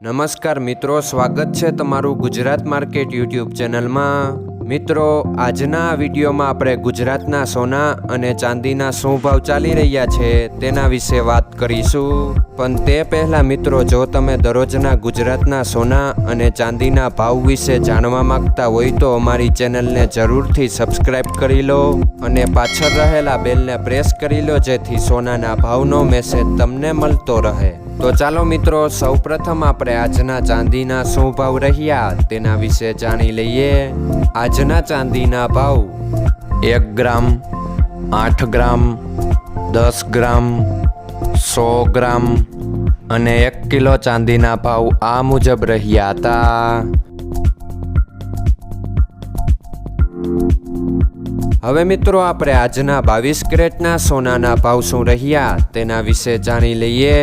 નમસ્કાર મિત્રો, સ્વાગત છે તમારું ગુજરાત માર્કેટ યુટ્યુબ ચેનલમાં। મિત્રો, આજના વિડીયોમાં આપણે ગુજરાતના સોના અને ચાંદીના શું ભાવ ચાલી રહ્યા છે તેના વિશે વાત કરીશું। પણ તે પહેલાં મિત્રો, જો તમે દરરોજના ગુજરાતના સોના અને ચાંદીના ભાવ વિશે જાણવા માંગતા હોય તો અમારી ચેનલને જરૂરથી સબસ્ક્રાઈબ કરી લો અને પાછળ રહેલા બેલને પ્રેસ કરી લો, જેથી સોનાના ભાવનો મેસેજ તમને મળતો રહે। તો ચાલો મિત્રો, સૌપ્રથમ આપણે આજના ચાંદીના શું ભાવ રહ્યા તેના વિશે જાણી લઈએ। આજના ચાંદીના ભાવ 1 ગ્રામ, 8 ગ્રામ, 10 ગ્રામ, 100 ગ્રામ અને 1 કિલો ચાંદીના ભાવ આ મુજબ રહ્યા હતા। હવે મિત્રો, આપણે આજના 22 કેરેટના સોનાના ભાવ શું રહ્યા તેના વિશે જાણી લઈએ।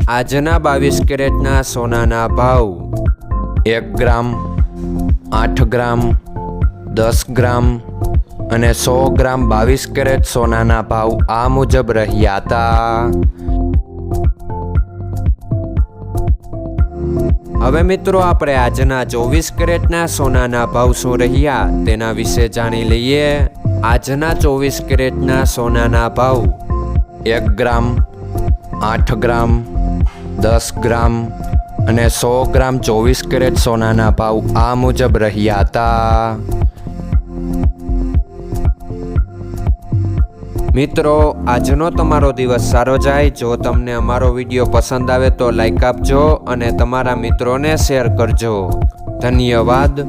આજના 22 કેરેટના સોનાના ભાવ 1 ગ્રામ, 8 ગ્રામ, 10 ગ્રામ અને 100 ગ્રામ 22 કેરેટ સોનાના ભાવ આ મુજબ રહ્યા હતા। હવે મિત્રો, આપણે આજના 24 કેરેટના સોનાના ભાવ શું રહ્યા તેના વિશે જાણી લઈએ। આજના 24 કેરેટના સોનાના ભાવ 1 ગ્રામ, 8 ગ્રામ, 10 ગ્રામ અને 100 ગ્રામ 24 કેરેટ સોનાના ભાવ આ મુજબ રહ્યા હતા। મિત્રો, આજનો તમારો દિવસ સારો જાય। જો તમને અમારો વિડીયો પસંદ આવે તો લાઈક આપજો અને તમારા મિત્રોને શેર કરજો। ધન્યવાદ।